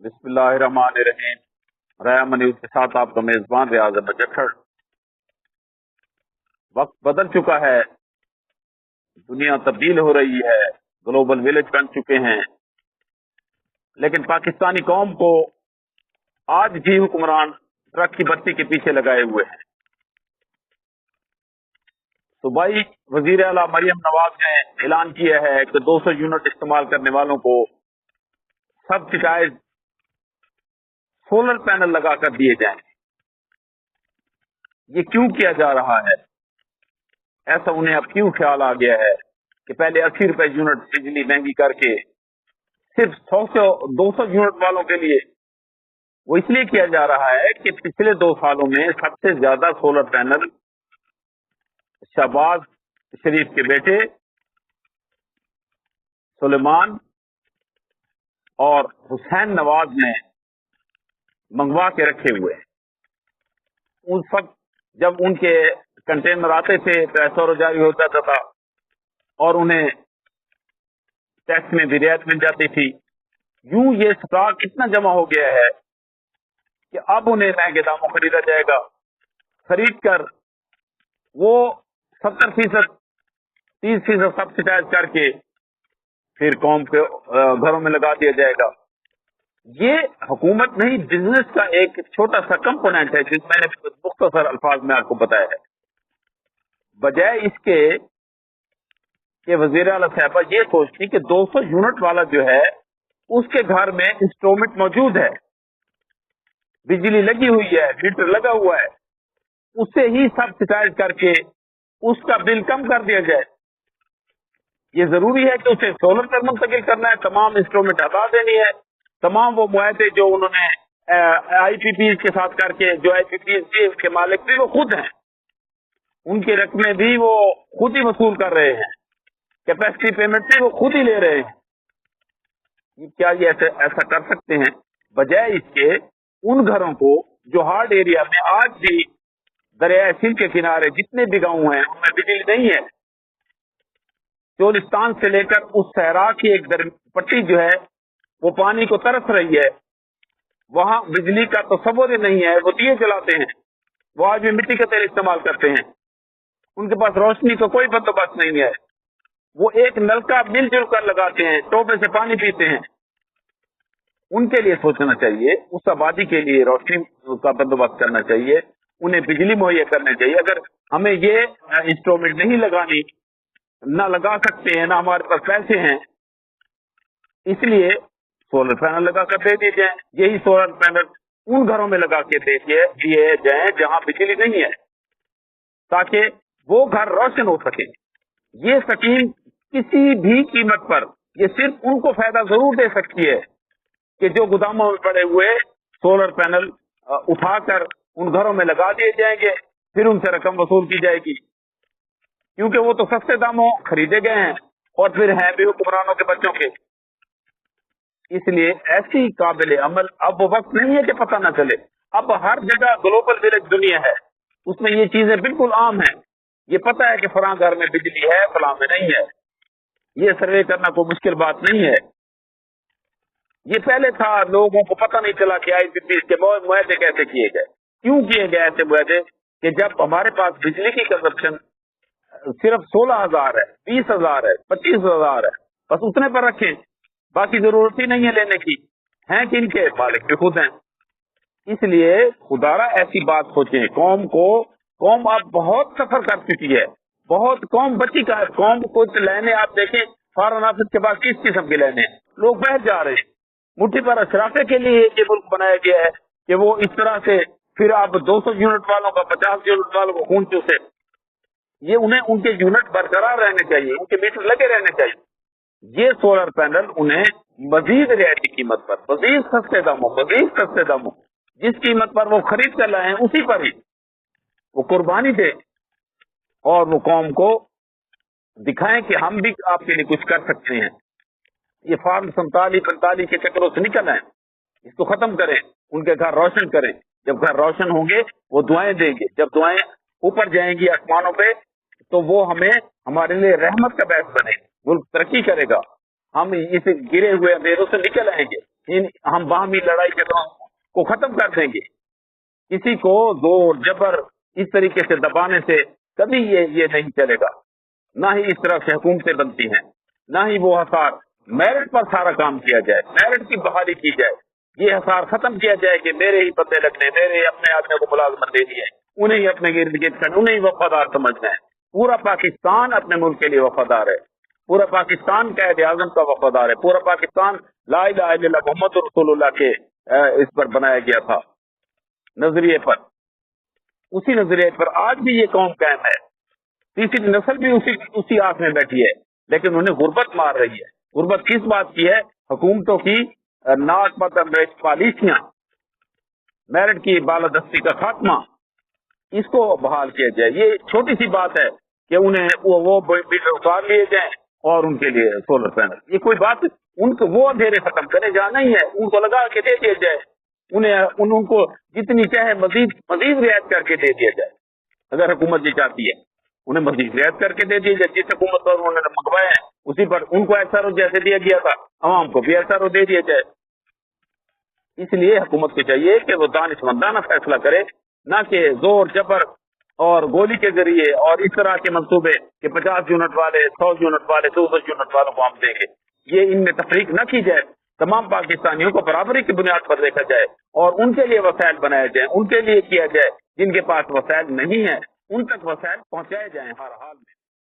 बिस्मिल्लाहिर्रहमानिर्रहीम। Riemann news के साथ आपका मेजबान रियाज अहमद जखड़। वक्त बदल चुका है, दुनिया तब्दील हो रही है, ग्लोबल विलेज बन चुके हैं, लेकिन पाकिस्तानी कौम को आज भी हुक्मरान ट्रक की बत्ती के पीछे लगाए हुए हैं। सूबाई वजीर आला मरियम नवाज ने ऐलान किया है कि 200 यूनिट इस्तेमाल करने वालों को सब्सिडाइज सोलर पैनल लगाकर दिए जाएंगे। ये क्यों किया जा रहा है? ऐसा उन्हें अब क्यों ख्याल आ गया है कि पहले 80 रुपए यूनिट बिजली महंगी करके सिर्फ 200 यूनिट वालों के लिए? वो इसलिए किया जा रहा है कि पिछले 2 सालों में सबसे ज्यादा सोलर पैनल शहबाज शरीफ के बेटे सुलेमान और हुसैन नवाज ने मंगवा के रखे हुए हैं। उस वक्त जब उनके कंटेनर आते थे तो एसओआर जारी होता था और उन्हें टैक्स में भी रियायत मिल जाती थी। यूं ये स्टॉक इतना जमा हो गया है कि अब उन्हें महंगे दामों खरीदा जाएगा। खरीद कर वो 70%, 30% सब्सिडाइज करके फिर कौम के घरों में लगा दिया जाएगा। ये हुकूमत नहीं, बिजनेस का एक छोटा सा कंपोनेंट है, जिस मैंने मुख्तसर अल्फाज में आपको बताया है। बजाय इसके कि वजीर आला साहबा ये सोचती कि 200 यूनिट वाला जो है उसके घर में इंस्ट्रूमेंट मौजूद है, बिजली लगी हुई है, मीटर लगा हुआ है, उससे ही सब्सिडाइज करके उसका बिल कम कर दिया जाए। ये जरूरी है कि उसे सोलर पर मुंतकिल करना है, तमाम इंस्ट्रूमेंट हटा देनी है, तमाम वो मुआहदे जो उन्होंने आईपीपी के साथ करके, जो आईपीपी के मालिक भी वो खुद हैं, उनकी रकमें भी वो खुद ही वसूल कर रहे हैं, कैपेसिटी पेमेंट भी वो खुद ही ले रहे हैं। क्या ये ऐसा कर सकते हैं? बजाय इसके उन घरों को जो हार्ड एरिया में आज भी दरिया सिंध के किनारे जितने भी गांव हैं उनमें बिजली नहीं है, चोलिस्तान से लेकर उस सहरा की एक पट्टी जो है वो पानी को तरस रही है, वहां बिजली का तस्वुर नहीं है। वो दिए जलाते हैं, वो आज भी मिट्टी का तेल इस्तेमाल करते हैं, उनके पास रोशनी का कोई बंदोबस्त नहीं है। वो एक नलका मिलजुल कर लगाते हैं, टोपे से पानी पीते हैं। उनके लिए सोचना चाहिए, उस आबादी के लिए रोशनी का बंदोबस्त करना चाहिए, उन्हें बिजली मुहैया करनी चाहिए। अगर हमें ये इंस्ट्रूमेंट नहीं लगानी, ना लगा सकते हैं, ना हमारे पास पैसे हैं, इसलिए सोलर पैनल लगा कर दे दिए जाए। यही सोलर पैनल उन घरों में लगा के दिए जाए जहां बिजली नहीं है, ताकि वो घर रोशन हो सके। ये स्कीम किसी भी कीमत पर ये सिर्फ उनको फायदा जरूर दे सकती है कि जो गोदामों में पड़े हुए सोलर पैनल उठाकर उन घरों में लगा दिए जाएंगे, फिर उनसे रकम वसूल की जाएगी, क्योंकि वो तो सस्ते दामों खरीदे गए हैं और फिर हैं भी हुक्मरानों के बच्चों के। इसलिए ऐसी काबिल अमल अब वो वक्त नहीं है कि पता न चले। अब हर जगह ग्लोबल विलेज दुनिया है, उसमें ये चीजें बिल्कुल आम है। ये पता है कि फलां घर में बिजली है, फलां में नहीं है। ये सर्वे करना कोई मुश्किल बात नहीं है। ये पहले था, लोगों को पता नहीं चला कि आईपीपी के मुआहदे कैसे किए गए। क्यों किए गए ऐसे मुआहदे? कि जब हमारे पास बिजली की कंजप्शन सिर्फ 16,000 है, 20,000 है, 25,000 है, बस उतने पर रखें, बाकी जरूरत ही नहीं है लेने की। हैं कि इनके मालिक भी खुद हैं। इसलिए खुदारा ऐसी बात सोचें, कौम अब बहुत सफर कर चुकी है, बहुत कौम बची का है। कौम को लेने आप देखें, फॉरेन ऑफिस के पास किस किस्म के लेने, लोग बह जा रहे हैं। मुट्ठी पर अशराफे के लिए ये मुल्क बनाया गया है कि वो इस तरह से फिर आप 200 यूनिट वालों का 50 यूनिट वालों को खून चूसे। ये उन्हें उनके यूनिट बरकरार रहने चाहिए, उनके मीटर लगे रहने चाहिए। ये सोलर पैनल उन्हें मजीद रियायती कीमत पर, मजीद सस्ते दामों जिस कीमत पर वो खरीद कर लाए हैं उसी पर ही वो कुर्बानी दे और वो कौम को दिखाएं कि हम भी आपके लिए कुछ कर सकते हैं। ये फार्म 47-45 के चक्करों से निकल आए, इसको खत्म करें, उनके घर रोशन करें। जब घर रोशन होंगे वो दुआएं देंगे, जब दुआएं ऊपर जाएंगी आसमानों पे तो वो हमारे लिए रहमत का बायस बने, मुल्क तरक्की करेगा। ہم اس گرے ہوئے اندھیروں سے نکل آئیں گے، ہم باہمی لڑائی جھگڑوں کو ختم کر دیں گے۔ کسی کو زور جبر اس طریقے سے دبانے سے کبھی یہ نہیں چلے گا، نہ ہی اس طرح سے حکومتیں بنتی ہیں، نہ ہی وہ حصار میرٹ پر سارا کام کیا جائے، میرٹ کی بحالی کی جائے، یہ حصار ختم کیا جائے کہ میرے ہی بندے لگنے، میرے ہی اپنے آدمی کو ملازمت دینی ہے، انہیں ہی اپنے گرد گرد کرنا، انہیں ہی وفادار سمجھنا ہے۔ پورا پاکستان اپنے ملک کے لیے وفادار ہے، پورا پاکستان قائد اعظم کا وفادار ہے، پورا پاکستان لا الہ الا اللہ محمد رسول اللہ کے اس پر بنایا گیا تھا، نظریے پر، اسی نظریے پر آج بھی یہ قوم قائم ہے۔ تیسری نسل بھی اسی آس میں بیٹھی ہے، لیکن انہیں غربت مار رہی ہے۔ غربت کس بات کی ہے؟ حکومتوں کی ناک پر پالیسیاں، میرٹ کی بالادستی کا خاتمہ، اس کو بحال کیا جائے۔ یہ چھوٹی سی بات ہے کہ انہیں وہ میٹر اتار لیے جائیں اور ان کے لیے سولر پینل، یہ کوئی بات ان کو وہ اندھیرے ختم کرے جہاں نہیں ہے، ان کو لگا کے دے دیا جائے، ان کو جتنی چاہے مزید رعایت کر کے دے دیا جائے۔ اگر حکومت یہ چاہتی ہے انہیں مزید رعایت کر کے دے دیا جائے، جس حکومت پر انہوں نے منگوایا ہے اسی پر ان کو ایسا رو جیسے دیا گیا تھا عوام کو بھی ایسا رو دے دیا جائے۔ اس لیے حکومت کو چاہیے کہ وہ دانشمندانہ فیصلہ کرے، نہ کہ زور جبر اور گولی کے ذریعے اور اس طرح کے منصوبے کہ 50 یونٹ والے، 100 یونٹ والے، 200 یونٹ والوں کو ہم دیں گے، یہ ان میں تفریق نہ کی جائے۔ تمام پاکستانیوں کو برابری کی بنیاد پر دیکھا جائے اور ان کے لیے وسائل بنائے جائیں، ان کے لیے کیا جائے، جن کے پاس وسائل نہیں ہیں ان تک وسائل پہنچائے جائیں ہر حال میں۔